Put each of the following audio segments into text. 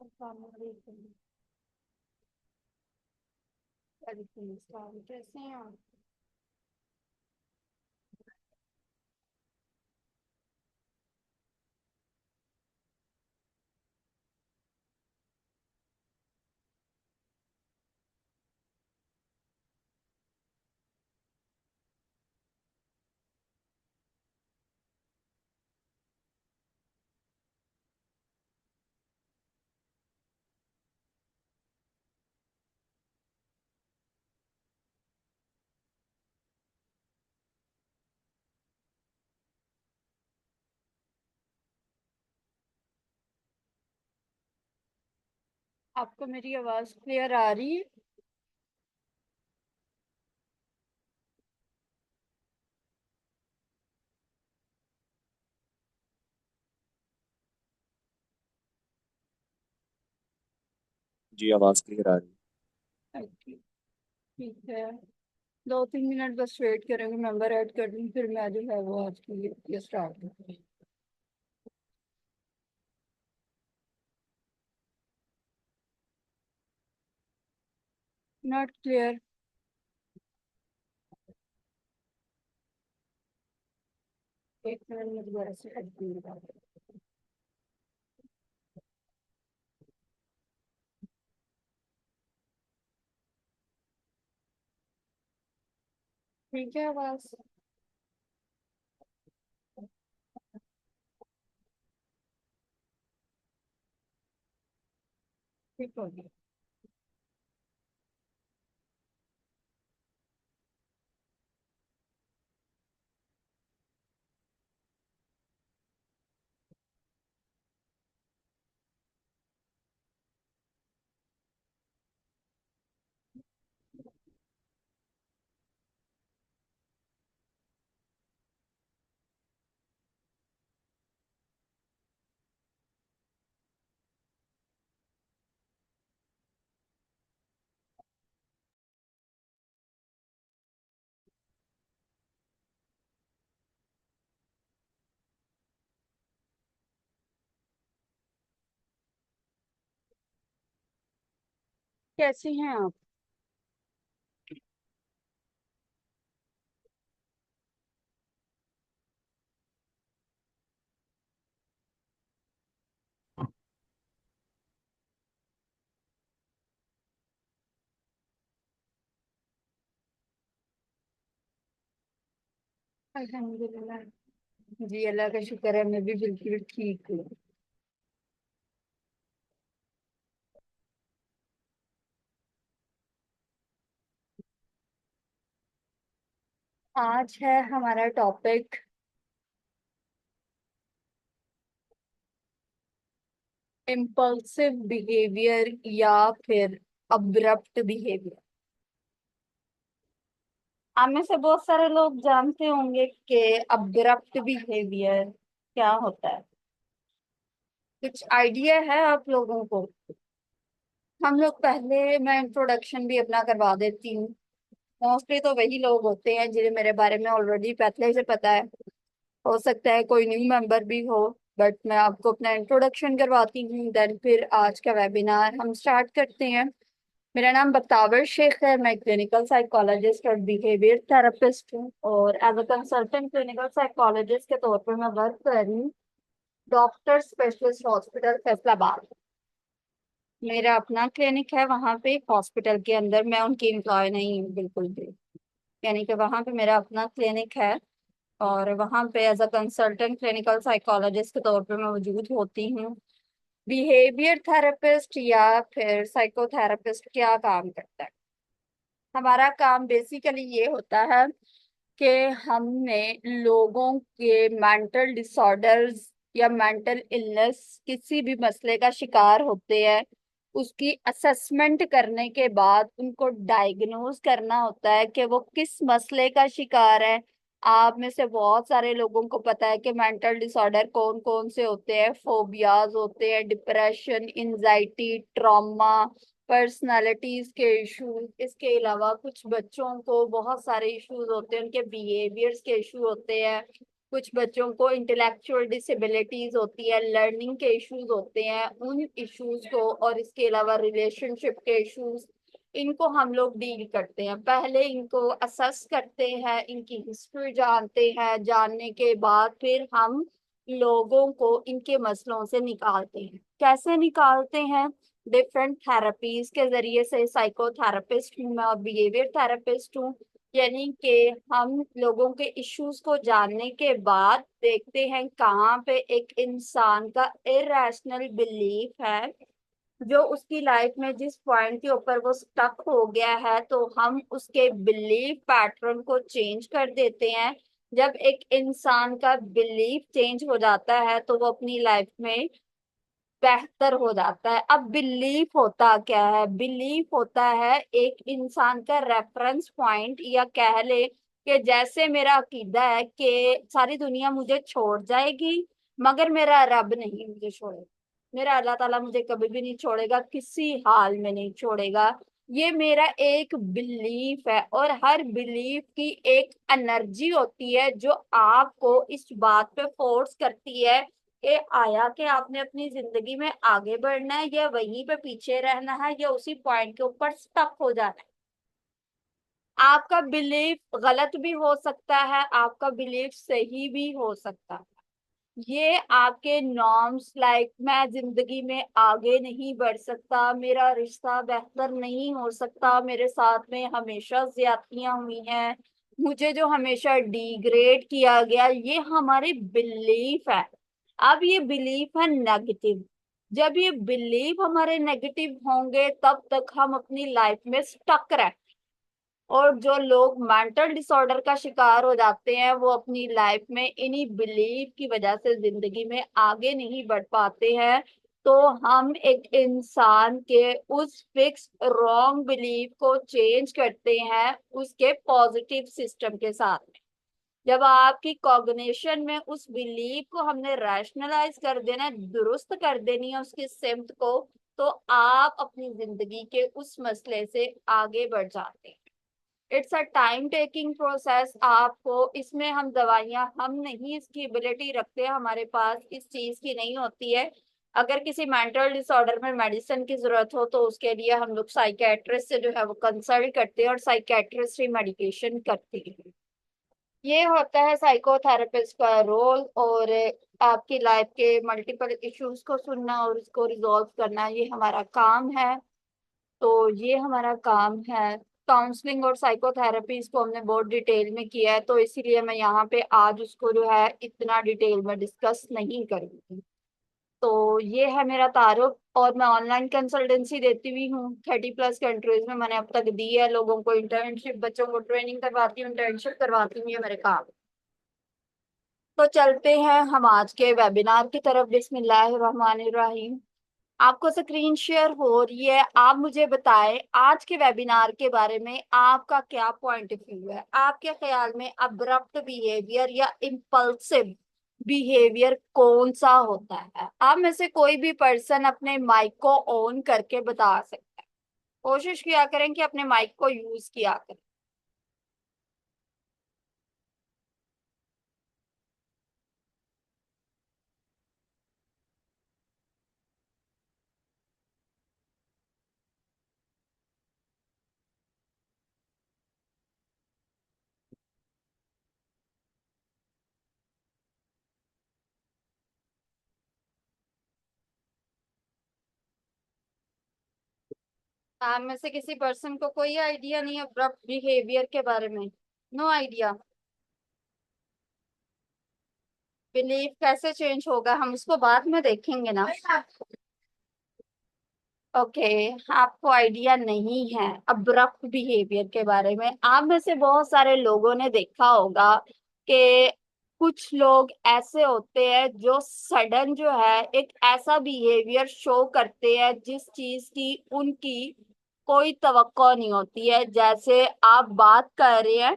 अस्सलामुअलैकुम। वालेकुम अस्सलाम। कैसे हैं आप? आपको मेरी आवाज क्लियर आ रही है? जी आवाज क्लियर आ रही है। ओके, ठीक है। 2-3 मिनट बस वेट करेंगे, मेंबर ऐड कर दूँ, फिर मैं जो है वो आज की ये स्टार्ट करूँगी। Not clear. एक मिनट में दोबारा से ऐड करूँगा। ठीक है आवाज? ठीक होगी। कैसी हैं आप? अल्हम्दुलिल्लाह। जी अल्लाह का शुक्र है, मैं भी बिल्कुल ठीक हूँ। आज है हमारा टॉपिक इम्पल्सिव बिहेवियर या फिर अब्रप्ट बिहेवियर। आप में से बहुत सारे लोग जानते होंगे कि अब्रप्ट बिहेवियर क्या होता है। कुछ आइडिया है आप लोगों को? हम लोग पहले, मैं इंट्रोडक्शन भी अपना करवा देती हूँ। मोस्टली तो वही लोग होते हैं जिन्हें मेरे बारे में ऑलरेडी पहले से पता है। हो सकता है कोई न्यू मेंबर भी हो, बट मैं आपको अपना इंट्रोडक्शन करवाती हूँ, देन फिर आज का वेबिनार हम स्टार्ट करते हैं। मेरा नाम बख्तावर शेख है, मैं क्लिनिकल साइकोलॉजिस्ट और बिहेवियर थेरेपिस्ट हूँ, और as a consultant clinical psychologist के तौर पे मैं वर्क कर रही हूँ डॉक्टर स्पेशलिस्ट हॉस्पिटल फैसलाबाद। मेरा अपना क्लिनिक है वहाँ पे हॉस्पिटल के अंदर, मैं उनकी एम्प्लॉय नहीं हूँ बिल्कुल भी। यानी कि वहाँ पे मेरा अपना क्लिनिक है, और वहाँ पे as a consultant clinical psychologist के तौर पे मैं मौजूद होती हूँ। बिहेवियर थेरेपिस्ट या फिर साइकोथेरेपिस्ट क्या काम करता है? हमारा काम बेसिकली ये होता है कि हमने लोगों के मेंटल डिसऑर्डर्स या मेंटल इलनेस, किसी भी मसले का शिकार होते हैं, उसकी असेसमेंट करने के बाद उनको डायग्नोज करना होता है कि वो किस मसले का शिकार है। आप में से बहुत सारे लोगों को पता है कि मेंटल डिसऑर्डर कौन कौन से होते हैं। फोबियाज होते हैं, डिप्रेशन, एंजाइटी, ट्रॉमा, पर्सनालिटीज के इश्यूज। इसके अलावा कुछ बच्चों को बहुत सारे इश्यूज होते हैं, उनके बिहेवियर्स के इशू होते हैं। कुछ बच्चों को इंटेलेक्चुअल डिसेबिलिटीज होती है, लर्निंग के इश्यूज होते हैं, उन इश्यूज को, और इसके अलावा रिलेशनशिप के इश्यूज, इनको हम लोग डील करते हैं। पहले इनको असेस करते हैं, इनकी हिस्ट्री जानते हैं, जानने के बाद फिर हम लोगों को इनके मसलों से निकालते हैं। कैसे निकालते हैं? डिफरेंट थेरेपीज के जरिए से। साइकोथेरेपिस्ट हूँ मैं और बिहेवियर थेरेपिस्ट हूँ। यानी कि हम लोगों के इश्यूज को जानने के बाद देखते हैं कहाँ पे एक इंसान का इरेशनल बिलीफ है, जो उसकी लाइफ में जिस पॉइंट के ऊपर वो स्टक हो गया है, तो हम उसके बिलीफ पैटर्न को चेंज कर देते हैं। जब एक इंसान का बिलीफ चेंज हो जाता है तो वो अपनी लाइफ में बेहतर हो जाता है। अब बिलीफ होता क्या है? बिलीफ होता है एक इंसान का रेफरेंस पॉइंट, या कह ले कि जैसे मेरा अकीदा है कि सारी दुनिया मुझे छोड़ जाएगी मगर मेरा रब नहीं मुझे छोड़ेगा, मेरा अल्लाह ताला मुझे कभी भी नहीं छोड़ेगा, किसी हाल में नहीं छोड़ेगा। ये मेरा एक बिलीफ है, और हर बिलीफ की एक एनर्जी होती है जो आपको इस बात पे फोर्स करती है कि आया कि आपने अपनी जिंदगी में आगे बढ़ना है, या वहीं पे पीछे रहना है, या उसी पॉइंट के ऊपर स्टक हो जाना है। आपका बिलीफ गलत भी हो सकता है, आपका बिलीफ सही भी हो सकता है। ये आपके नॉर्म्स, लाइक मैं जिंदगी में आगे नहीं बढ़ सकता, मेरा रिश्ता बेहतर नहीं हो सकता, मेरे साथ में हमेशा ज्यादतियां हुई हैं, मुझे जो हमेशा डिग्रेड किया गया, ये हमारे बिलीफ है। अब ये बिलीफ है नेगेटिव। जब ये बिलीफ हमारे नेगेटिव होंगे तब तक हम अपनी लाइफ में स्टक रह। और जो लोग मेंटल डिसऑर्डर का शिकार हो जाते हैं वो अपनी लाइफ में इन्हीं बिलीफ की वजह से जिंदगी में आगे नहीं बढ़ पाते हैं। तो हम एक इंसान के उस फिक्स रॉन्ग बिलीफ को चेंज करते हैं उसके पॉजिटिव सिस्टम के साथ में। जब आपकी कॉग्निशन में उस बिलीफ को हमने रैशनलाइज कर देना है, दुरुस्त कर देनी है उसकी सिमत को, तो आप अपनी जिंदगी के उस मसले से आगे बढ़ जाते हैं। It's a time taking process. आपको इसमें हम दवाइयां हम नहीं, इसकी एबिलिटी रखते हैं, हमारे पास इस चीज की नहीं होती है। अगर किसी मेंटल डिसऑर्डर में मेडिसिन की जरूरत हो तो उसके लिए हम लोग साइकेट्रिस्ट से जो है वो कंसल्ट करते हैं, और साइकेट्रिस्ट ही मेडिकेशन करती है। ये होता है साइकोथेरेपिस्ट का रोल। और आपकी लाइफ के मल्टीपल इश्यूज को सुनना और उसको रिजॉल्व करना, ये हमारा काम है। तो ये हमारा काम है। काउंसलिंग और साइकोथेरेपी इसको हमने बहुत डिटेल में किया है, तो इसीलिए मैं यहाँ पे आज उसको जो है इतना डिटेल में डिस्कस नहीं करूंगी। तो ये है मेरा तारुफ। और मैं ऑनलाइन कंसल्टेंसी देती हुई हूँ 30+ कंट्रीज में, मैंने अब तक दी है लोगों को इंटर्नशिप, बच्चों को ट्रेनिंग करवाती हूँ, इंटर्नशिप करवाती हूँ, ये मेरे काम। तो चलते हैं हम आज के वेबिनार की तरफ। बिस्मिल्लाहिर्रहमानिर्रहीम। आपको स्क्रीन शेयर हो रही है। आप मुझे बताएं आज के वेबिनार के बारे में आपका क्या पॉइंट ऑफ व्यू है। आपके ख्याल में अब्रप्ट बिहेवियर या इम्पल्सिव बिहेवियर कौन सा होता है? आप में से कोई भी पर्सन अपने माइक को ऑन करके बता सकता है। कोशिश किया करें कि अपने माइक को यूज किया करें। आप में से किसी पर्सन को कोई आइडिया नहीं है अब्रप्ट बिहेवियर के बारे में? No idea. बिलीव कैसे चेंज होगा हम उसको बाद में देखेंगे ना। ओके। आपको आइडिया नहीं है अब्रप्ट बिहेवियर के बारे में। आप में से बहुत सारे लोगों ने देखा होगा कि कुछ लोग ऐसे होते हैं जो सडन जो है एक ऐसा बिहेवियर शो करते हैं जिस चीज की उनकी कोई तवक्को नहीं होती है। जैसे आप बात कर रहे हैं,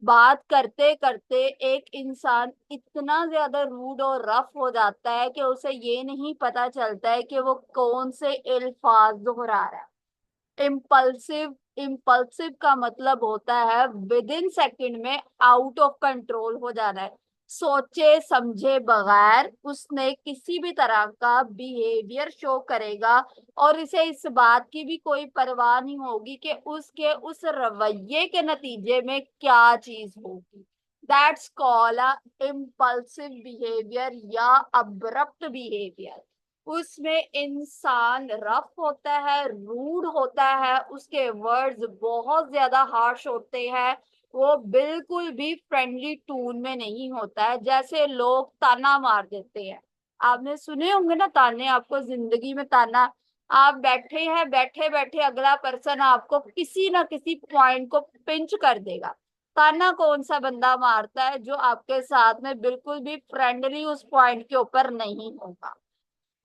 बात करते करते एक इंसान इतना ज्यादा रूड और रफ हो जाता है कि उसे ये नहीं पता चलता है कि वो कौन से अल्फाज दोहरा रहा है। इम्पल्सिव, इम्पल्सिव का मतलब होता है विद इन सेकंड में आउट ऑफ कंट्रोल हो जाना है। सोचे समझे बगैर उसने किसी भी तरह का बिहेवियर शो करेगा, और इसे इस बात की भी कोई परवाह नहीं होगी कि उसके उस रवैये के नतीजे में क्या चीज होगी। That's called a impulsive behaviour या अब्रप्ट बिहेवियर। उसमें इंसान रफ होता है, रूड होता है, उसके वर्ड्स बहुत ज्यादा हार्श होते हैं, वो बिल्कुल भी फ्रेंडली टून में नहीं होता है। जैसे लोग ताना मार देते हैं, आपने सुने होंगे ना ताने, आपको जिंदगी में ताना, आप बैठे हैं, बैठे बैठे अगला पर्सन आपको किसी ना किसी पॉइंट को पिंच कर देगा। ताना कौन सा बंदा मारता है? जो आपके साथ में बिल्कुल भी फ्रेंडली उस पॉइंट के ऊपर नहीं होगा।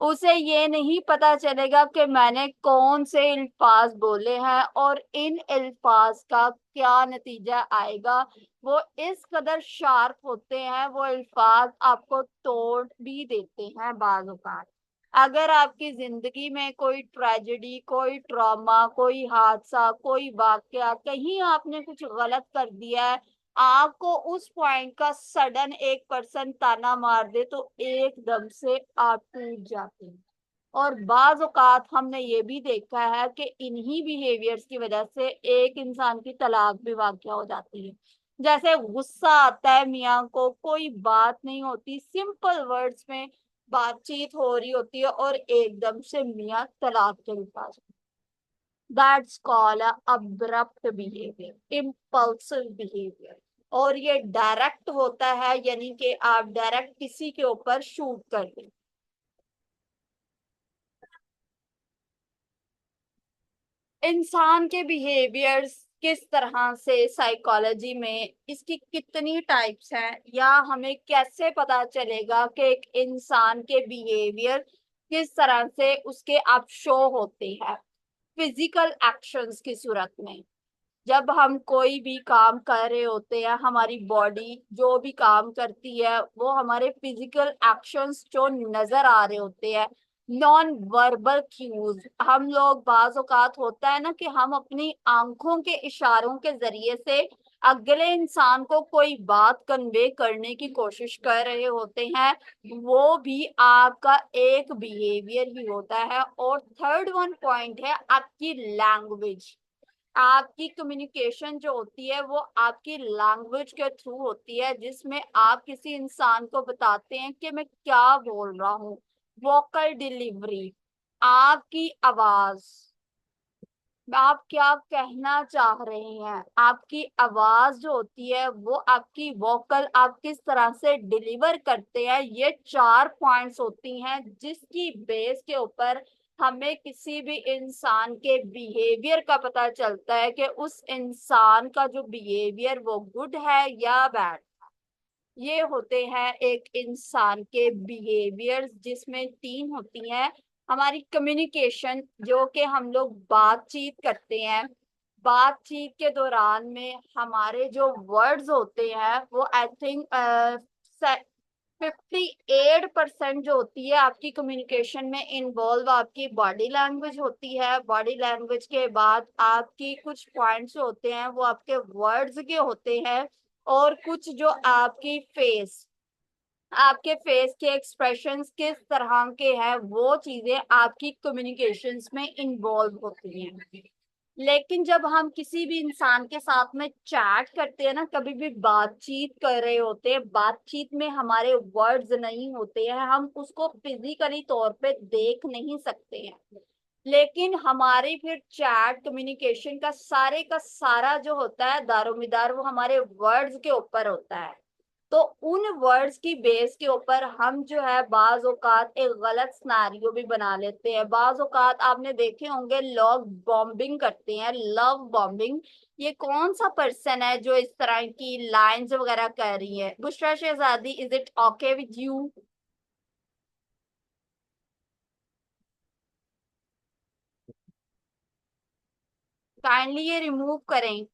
उसे ये नहीं पता चलेगा कि मैंने कौन से अल्फाज बोले हैं और इन अल्फाज का क्या नतीजा आएगा। वो इस कदर शार्प होते हैं, वो अल्फाज आपको तोड़ भी देते हैं बाज़ औक़ात। अगर आपकी जिंदगी में कोई ट्रेजेडी, कोई ट्रॉमा, कोई हादसा, कोई वाकया, कहीं आपने कुछ गलत कर दिया है, आपको उस पॉइंट का सडन एक पर्सन ताना मार दे तो एकदम से आप टूट जाते हैं। और बाज औकात हमने ये भी देखा है कि इन्हीं बिहेवियर्स की वजह से एक इंसान की तलाक भी वाकया हो जाती है। जैसे गुस्सा आता है मियाँ को, कोई बात नहीं होती, सिंपल वर्ड्स में बातचीत हो रही होती है और एकदम से मियाँ तलाक के पास। That's called abrupt behaviour, impulsive behaviour. और ये डायरेक्ट होता है, यानी कि आप डायरेक्ट किसी के ऊपर शूट कर दें। इंसान के बिहेवियर्स किस तरह से साइकोलॉजी में इसकी कितनी टाइप्स हैं, या हमें कैसे पता चलेगा कि एक इंसान के बिहेवियर किस तरह से उसके आप शो होते हैं फिजिकल एक्शंस की सूरत में। जब हम कोई भी काम कर रहे होते हैं, हमारी बॉडी जो भी काम करती है वो हमारे फिजिकल एक्शंस जो नजर आ रहे होते हैं, नॉन वर्बल क्यूज। हम लोग बाज औकात होता है ना कि हम अपनी आंखों के इशारों के जरिए से अगले इंसान को कोई बात कन्वे करने की कोशिश कर रहे होते हैं, वो भी आपका एक बिहेवियर ही होता है। और थर्ड वन पॉइंट है आपकी लैंग्वेज। आपकी कम्युनिकेशन जो होती है वो आपकी लैंग्वेज के थ्रू होती है, जिसमें आप किसी इंसान को बताते हैं कि मैं क्या बोल रहा हूँ। वोकल डिलीवरी, आपकी आवाज, आप क्या कहना चाह रहे हैं, आपकी आवाज जो होती है वो आपकी वोकल, आप किस तरह से डिलीवर करते हैं, ये चार पॉइंट्स होती हैं जिसकी बेस के ऊपर हमें किसी भी इंसान के बिहेवियर का पता चलता है कि उस इंसान का जो बिहेवियर वो गुड है या बैड। ये होते हैं एक इंसान के बिहेवियर्स, जिसमें तीन होती हैं। हमारी कम्युनिकेशन, जो कि हम लोग बातचीत करते हैं, बातचीत के दौरान में हमारे जो वर्ड्स होते हैं वो आई थिंक 58% जो होती है आपकी कम्युनिकेशन में इन्वॉल्व आपकी बॉडी लैंग्वेज होती है। बॉडी लैंग्वेज के बाद आपकी कुछ पॉइंट्स जो होते हैं वो आपके वर्ड्स के होते हैं, और कुछ जो आपके फेस के एक्सप्रेशंस किस तरह के हैं, वो चीजें आपकी कम्युनिकेशंस में इन्वॉल्व होती हैं। लेकिन जब हम किसी भी इंसान के साथ में चैट करते हैं ना, कभी भी बातचीत कर रहे होते हैं, बातचीत में हमारे वर्ड्स नहीं होते हैं, हम उसको फिजिकली तौर पे देख नहीं सकते हैं, लेकिन हमारी फिर चैट कम्युनिकेशन का सारा जो होता है दारोमदार वो हमारे वर्ड्स के ऊपर होता है। तो उन वर्ड्स की बेस के ऊपर हम जो है बाज औकात एक गलत सिनेरियो भी बना लेते हैं। बाज औकात आपने देखे होंगे लोग बॉम्बिंग करते हैं, लव बॉम्बिंग। ये कौन सा पर्सन है जो इस तरह की लाइंस वगैरह कर रही है? बुशरा शहजादी, is it okay with you? Kindly ये रिमूव करें।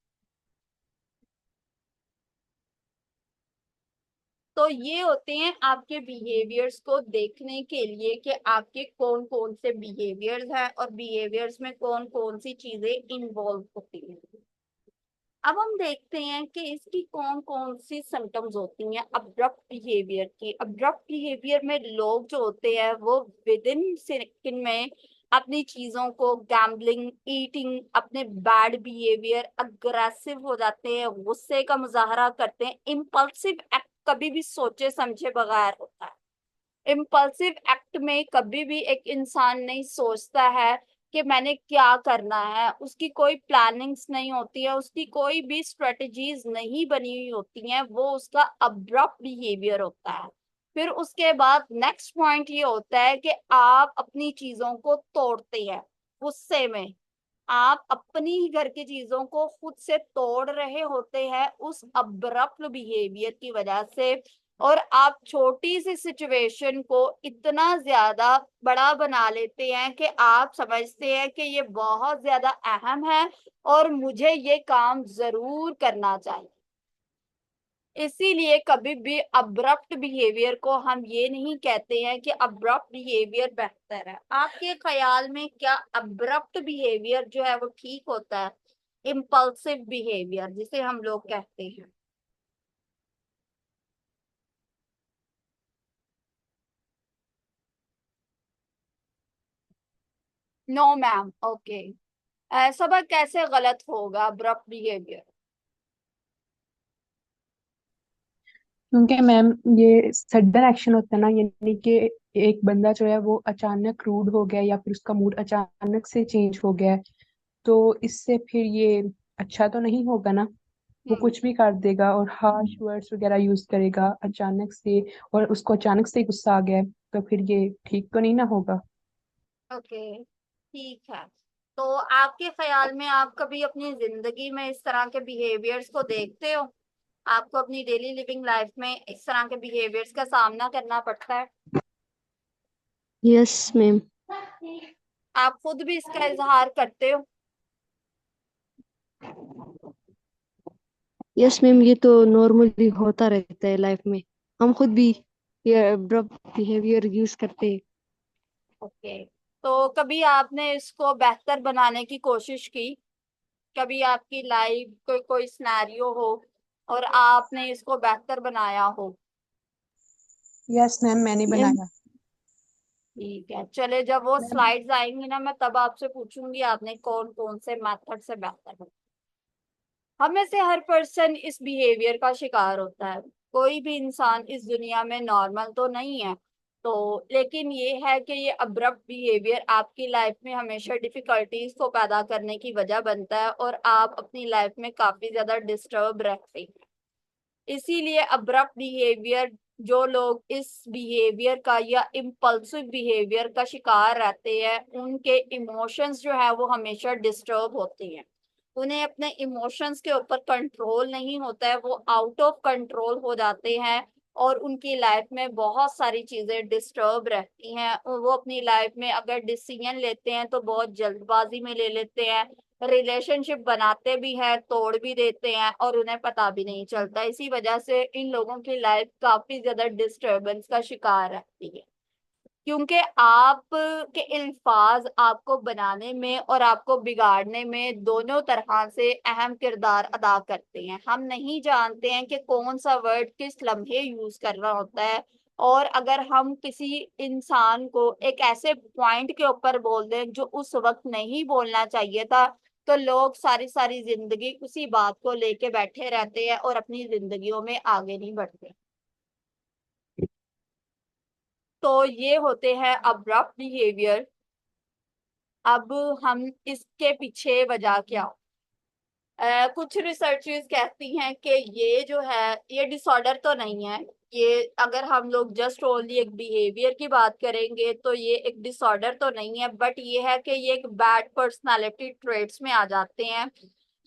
तो ये होते हैं आपके बिहेवियर्स को देखने के लिए कि आपके कौन कौन से बिहेवियर्स हैं और बिहेवियर्स में कौन कौन सी चीजें इन्वॉल्व होती हैं। अब हम देखते हैं कि इसकी कौन कौन सी सिम्टम्स होती हैं अब्रप्ट बिहेवियर की। अब्रप्ट बिहेवियर में लोग जो होते हैं वो विद इन सेकंड में अपनी चीजों को, गैम्बलिंग, ईटिंग, अपने बैड बिहेवियर, अग्रेसिव हो जाते हैं, गुस्से का मुजाहरा करते हैं। इम्पल्सिव एक्ट कभी भी सोचे समझे बगैर होता है। इम्पल्सिव एक्ट में कभी भी एक इंसान नहीं सोचता है कि मैंने क्या करना है, उसकी कोई प्लानिंग्स नहीं होती है, उसकी कोई भी स्ट्रेटजीज नहीं बनी हुई होती हैं, वो उसका अब्रप्ट बिहेवियर होता है। फिर उसके बाद नेक्स्ट पॉइंट ये होता है कि आप अपनी चीजों को तोड़ते हैं गुस्से में। आप अपनी ही घर की चीजों को खुद से तोड़ रहे होते हैं उस अब्रप्ट बिहेवियर की वजह से। और आप छोटी सी सिचुएशन को इतना ज्यादा बड़ा बना लेते हैं कि आप समझते हैं कि ये बहुत ज्यादा अहम है और मुझे ये काम जरूर करना चाहिए। इसीलिए कभी भी अब्रप्ट बिहेवियर को हम ये नहीं कहते हैं कि अब्रप्ट बिहेवियर बेहतर है। आपके ख्याल में क्या अब्रप्ट बिहेवियर जो है वो ठीक होता है, इम्पल्सिव बिहेवियर जिसे हम लोग कहते हैं? No ma'am. ओके। ऐसा बात कैसे गलत होगा अब्रप्ट बिहेवियर? क्योंकि मैम ये सडन एक्शन होता है ना, यानी कि एक बंदा जो है वो अचानक रूड हो गया या फिर उसका मूड अचानक से चेंज हो गया है, तो इससे फिर ये अच्छा तो नहीं होगा ना। वो हम्म। कुछ भी कर देगा और हार्श वर्ड्स वगैरह यूज करेगा अचानक से, और उसको अचानक से गुस्सा आ गया है, तो फिर ये ठीक तो नहीं ना होगा। ओके, ठीक है। तो आपके ख्याल में आप कभी अपनी जिंदगी में इस तरह के बिहेवियर्स को देखते हो? आपको अपनी डेली लिविंग लाइफ में इस तरह के बिहेवियर्स का सामना करना पड़ता है? Yes ma'am. आप खुद भी इसका इजहार करते हो? यस मैम, ये तो नॉर्मली होता रहता है लाइफ में। हम खुद भी ये अब्रप्ट बिहेवियर यूज करते हैं। ओके। तो कभी आपने इसको बेहतर बनाने की कोशिश की? कभी आपकी लाइफ कोई सिनेरियो हो और आपने इसको बेहतर बनाया हो? यस मैम, मैंने मैम, बनाया। ठीक है, चले जब वो मैम, स्लाइड्स आएंगी ना मैं तब आपसे पूछूंगी आपने कौन कौन से मेथड से बेहतर बनाया। हम में से हर पर्सन इस बिहेवियर का शिकार होता है। कोई भी इंसान इस दुनिया में नॉर्मल तो नहीं है। तो लेकिन ये है कि ये अब्रप्ट बिहेवियर आपकी लाइफ में हमेशा डिफिकल्टीज को पैदा करने की वजह बनता है और आप अपनी लाइफ में काफी ज्यादा डिस्टर्ब रहते हैं। इसीलिए अब्रप्ट बिहेवियर, जो लोग इस बिहेवियर का या इम्पल्सिव बिहेवियर का शिकार रहते हैं उनके इमोशंस जो है वो हमेशा डिस्टर्ब होते हैं। उन्हें अपने इमोशंस के ऊपर कंट्रोल नहीं होता है, वो आउट ऑफ कंट्रोल हो जाते हैं और उनकी लाइफ में बहुत सारी चीजें डिस्टर्ब रहती हैं। और वो अपनी लाइफ में अगर डिसीजन लेते हैं तो बहुत जल्दबाजी में ले लेते हैं। रिलेशनशिप बनाते भी हैं, तोड़ भी देते हैं और उन्हें पता भी नहीं चलता। इसी वजह से इन लोगों की लाइफ काफी ज्यादा डिस्टरबेंस का शिकार रहती है। क्योंकि आप के अल्फाज आपको बनाने में और आपको बिगाड़ने में दोनों तरह से अहम किरदार अदा करते हैं। हम नहीं जानते हैं कि कौन सा वर्ड किस लम्हे यूज करना होता है। और अगर हम किसी इंसान को एक ऐसे पॉइंट के ऊपर बोल दें जो उस वक्त नहीं बोलना चाहिए था, तो लोग सारी सारी जिंदगी उसी बात को लेके बैठे रहते हैं और अपनी जिंदगियों में आगे नहीं बढ़ते। तो ये होते हैं अब्रप्ट बिहेवियर। अब हम इसके पीछे वजह क्या हो? कुछ रिसर्चेस कहती हैं कि ये जो है ये डिसऑर्डर तो नहीं है। ये अगर हम लोग जस्ट ओनली एक बिहेवियर की बात करेंगे तो ये एक डिसऑर्डर तो नहीं है, बट ये है कि ये एक बैड पर्सनालिटी ट्रेट्स में आ जाते हैं।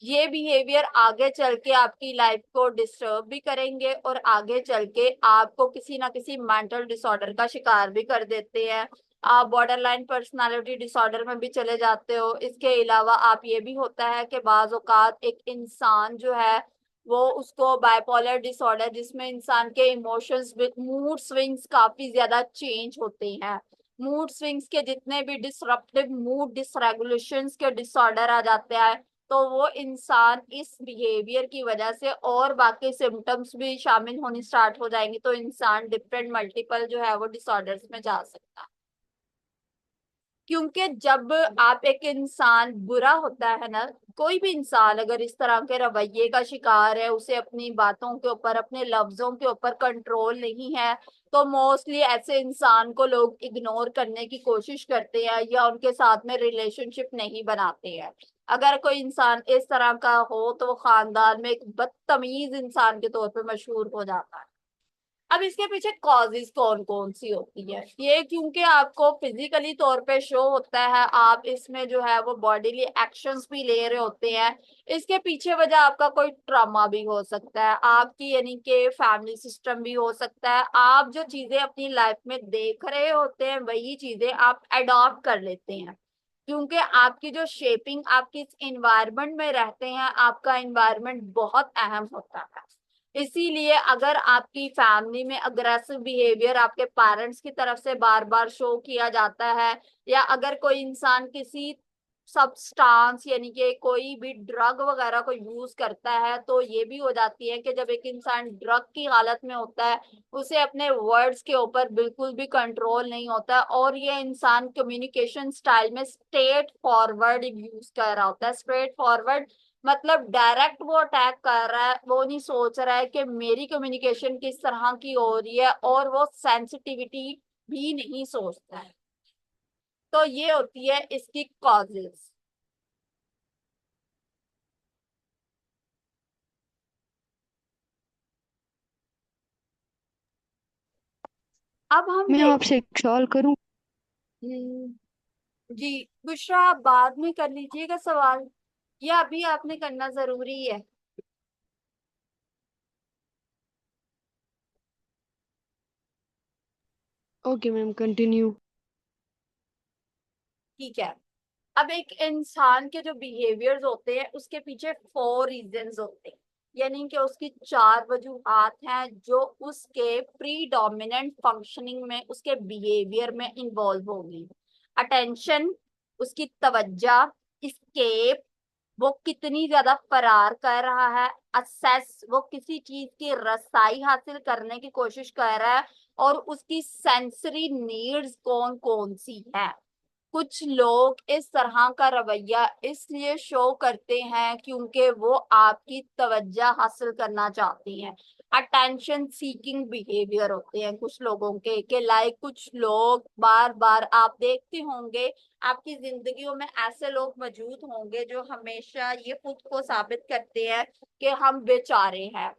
ये बिहेवियर आगे चल के आपकी लाइफ को डिस्टर्ब भी करेंगे और आगे चल के आपको किसी ना किसी मेंटल डिसऑर्डर का शिकार भी कर देते हैं। आप बॉर्डर लाइन पर्सनालिटी डिसऑर्डर में भी चले जाते हो। इसके अलावा आप ये भी होता है कि बाज औकात एक इंसान जो है वो उसको बाइपोलर डिसऑर्डर, जिसमें इंसान के इमोशंस, मूड स्विंग्स काफी ज्यादा चेंज होते हैं। मूड स्विंग्स के जितने भी डिसरप्टिव मूड डिसरेगुलेशंस के डिसऑर्डर आ जाते हैं, तो वो इंसान इस बिहेवियर की वजह से और बाकी सिम्टम्स भी शामिल होनी स्टार्ट हो जाएंगे, तो इंसान डिफरेंट मल्टीपल जो है वो डिसऑर्डर्स में जा सकता है। क्योंकि जब आप एक इंसान बुरा होता है ना, कोई भी इंसान अगर इस तरह के रवैये का शिकार है, उसे अपनी बातों के ऊपर, अपने लफ्जों के ऊपर कंट्रोल नहीं है, तो मोस्टली ऐसे इंसान को लोग इग्नोर करने की कोशिश करते हैं या उनके साथ में रिलेशनशिप नहीं बनाते हैं। अगर कोई इंसान इस तरह का हो तो वो खानदान में एक बदतमीज इंसान के तौर पे मशहूर हो जाता है। अब इसके पीछे कॉजेज कौन कौन सी होती है, ये क्योंकि आपको फिजिकली तौर पे शो होता है, आप इसमें जो है वो बॉडीली एक्शंस भी ले रहे होते हैं। इसके पीछे वजह आपका कोई ट्रॉमा भी हो सकता है, आपकी यानी कि फैमिली सिस्टम भी हो सकता है। आप जो चीजें अपनी लाइफ में देख रहे होते हैं वही चीजें आप अडॉप्ट कर लेते हैं, क्योंकि आपकी जो शेपिंग आप किस इन्वायरमेंट में रहते हैं, आपका इन्वायरमेंट बहुत अहम होता है। इसीलिए अगर आपकी फैमिली में अग्रेसिव बिहेवियर आपके पेरेंट्स की तरफ से बार बार शो किया जाता है, या अगर कोई इंसान किसी सब्सटेंस यानी कि कोई भी ड्रग वगैरह को यूज करता है, तो ये भी हो जाती है कि जब एक इंसान ड्रग की हालत में होता है, उसे अपने वर्ड्स के ऊपर बिल्कुल भी कंट्रोल नहीं होता, और ये इंसान कम्युनिकेशन स्टाइल में स्ट्रेट फॉरवर्ड यूज कर रहा होता है। स्ट्रेट फॉरवर्ड मतलब डायरेक्ट वो अटैक कर रहा है, वो नहीं सोच रहा है कि मेरी कम्युनिकेशन किस तरह की हो रही है, और वो सेंसिटिविटी भी नहीं सोचता है। तो ये होती है इसकी कॉजेस। अब हम मैं देख आपसे एक सवाल करूं? जी बुशरा, आप बाद में कर लीजिएगा सवाल, या अभी आपने करना जरूरी है? Okay ma'am, continue. ठीक है। अब एक इंसान के जो बिहेवियर्स होते हैं उसके पीछे 4 रीजंस होते हैं, यानी कि उसकी 4 वजूहात हैं जो उसके प्रीडोमिनेंट फंक्शनिंग में, उसके बिहेवियर में इन्वॉल्व होगी। अटेंशन, उसकी तवज्जा, स्केप, वो कितनी ज्यादा फरार कर रहा है, असेस, वो किसी चीज की रसाई हासिल करने की कोशिश कर रहा है, और उसकी सेंसरी नीड्स कौन कौन सी है। कुछ लोग इस तरह का रवैया इसलिए शो करते हैं क्योंकि वो आपकी तवज्जो हासिल करना चाहते हैं। अटेंशन सीकिंग बिहेवियर होते हैं कुछ लोगों के लाइक कुछ लोग बार बार आप देखते होंगे, आपकी जिंदगियों में ऐसे लोग मौजूद होंगे जो हमेशा ये खुद को साबित करते हैं कि हम बेचारे हैं,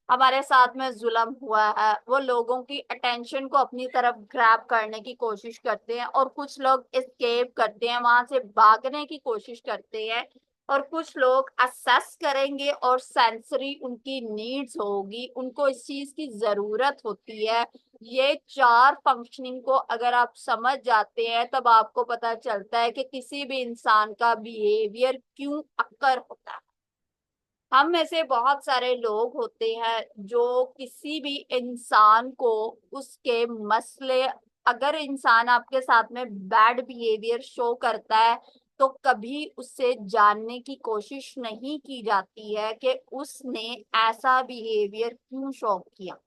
हमारे साथ में जुल्म हुआ है। वो लोगों की अटेंशन को अपनी तरफ ग्रैब करने की कोशिश करते हैं, और कुछ लोग एस्केप करते हैं, वहां से भागने की कोशिश करते हैं, और कुछ लोग असेस करेंगे और सेंसरी उनकी नीड्स होगी, उनको इस चीज की जरूरत होती है। ये 4 फंक्शनिंग को अगर आप समझ जाते हैं तब आपको पता चलता है कि किसी भी इंसान का बिहेवियर क्यों अक्कर होता है। हम में से बहुत सारे लोग होते हैं जो किसी भी इंसान को उसके मसले, अगर इंसान आपके साथ में बैड बिहेवियर शो करता है तो कभी उससे जानने की कोशिश नहीं की जाती है कि उसने ऐसा बिहेवियर क्यों शो किया।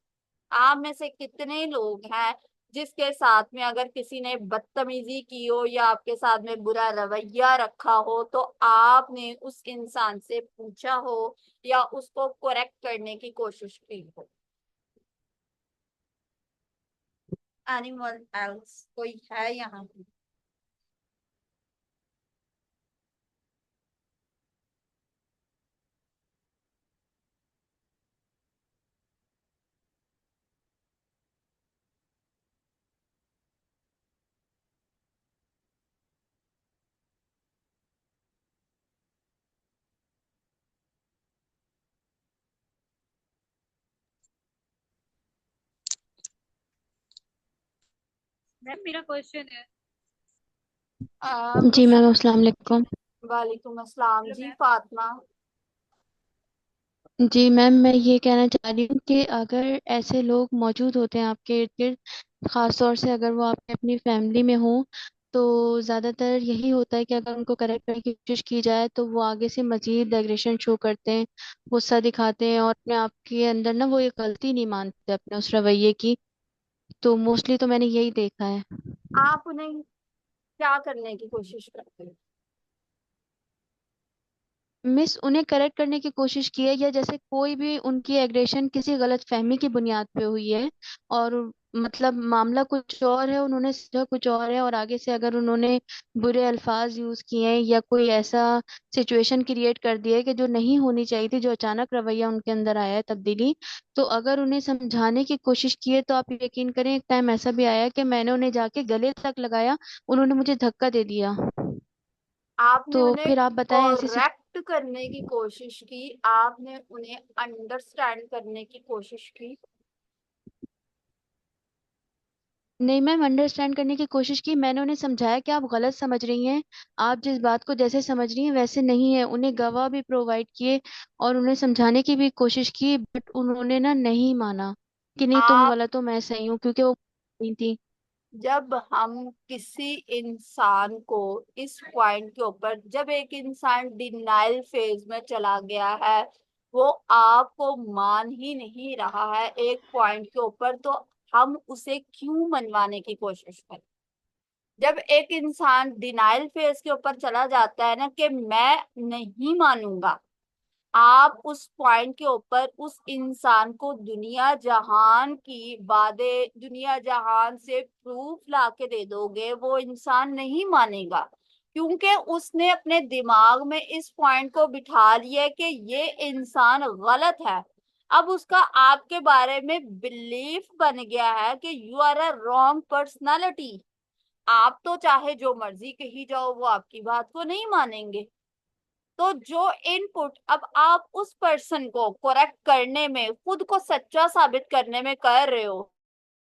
आप में से कितने लोग हैं जिसके साथ में अगर किसी ने बदतमीजी की हो या आपके साथ में बुरा रवैया रखा हो तो आपने उस इंसान से पूछा हो या उसको करेक्ट करने की कोशिश की हो? एनिमल एल्स कोई है यहाँ पे? मैम मेरा क्वेश्चन है। जी बुशरा, मैम, अस्सलाम वालेकुम। वालेकुम अस्सलाम हेलो जी, मैम। फातिमा। जी मैम, मैं ये कहना चाह रही हूँ कि अगर ऐसे लोग मौजूद होते हैं आपके इर्द गिर्द, खास तौर से अगर वो आपके अपनी फैमिली में हों, तो ज्यादातर यही होता है कि अगर उनको करेक्ट करने की कोशिश की जाए तो वो आगे से मजीद एग्रेशन शो करते हैं, गुस्सा दिखाते हैं और अपने आप के अंदर ना वो ये गलती नहीं मानते अपने उस रवैये की। तो मोस्टली तो मैंने यही देखा है। आप उन्हें क्या करने की कोशिश करते हो? मिस उन्हें करेक्ट करने की कोशिश की है, या जैसे कोई भी उनकी एग्रेशन किसी गलत फहमी की बुनियाद पे हुई है और मतलब मामला कुछ और है, उन्होंने सोचा कुछ और है, और आगे से अगर उन्होंने बुरे अल्फाज यूज किए हैं या कोई ऐसा सिचुएशन क्रिएट कर दिया है कि जो नहीं होनी चाहिए थी, जो अचानक रवैया उनके अंदर आया है तब्दीली, तो अगर उन्हें समझाने की कोशिश की है तो आप यकीन करें एक टाइम ऐसा भी आया कि मैंने उन्हें जाके गले तक लगाया, उन्होंने मुझे धक्का दे दिया। आपने तो उन्हें फिर आप बताएं ऐसी करेक्ट करने की कोशिश की, आपने उन्हें अंडरस्टैंड करने की कोशिश की? नहीं मैम, अंडरस्टैंड करने की कोशिश की, मैंने उन्हें समझाया कि आप गलत समझ रही हैं, आप जिस बात को जैसे समझ रही हैं वैसे नहीं है, उन्हें गवाह भी प्रोवाइड किए और उन्हें समझाने की भी कोशिश की, बट उन्होंने ना नहीं माना कि नहीं तुम आप गलत हो मैं सही हूँ, क्योंकि वो नहीं थी। जब हम किसी इंसान को इस पॉइंट के ऊपर, जब एक इंसान डिनाइल फेज में चला गया है, वो आपको मान ही नहीं रहा है एक पॉइंट के ऊपर, तो हम उसे क्यों मनवाने की कोशिश करें? जब एक इंसान डिनाइल फेज के ऊपर चला जाता है ना कि मैं नहीं मानूंगा, आप उस पॉइंट के ऊपर उस इंसान को दुनिया जहान की बातें, दुनिया जहान से प्रूफ ला के दे दोगे, वो इंसान नहीं मानेगा, क्योंकि उसने अपने दिमाग में इस पॉइंट को बिठा लिया है कि ये इंसान गलत है। अब उसका आपके बारे में बिलीफ बन गया है कि you are a wrong personality. आप तो चाहे जो मर्जी कही जाओ, वो आपकी बात को नहीं मानेंगे। तो जो इनपुट अब आप उस पर्सन को करेक्ट करने में, खुद को सच्चा साबित करने में कर रहे हो,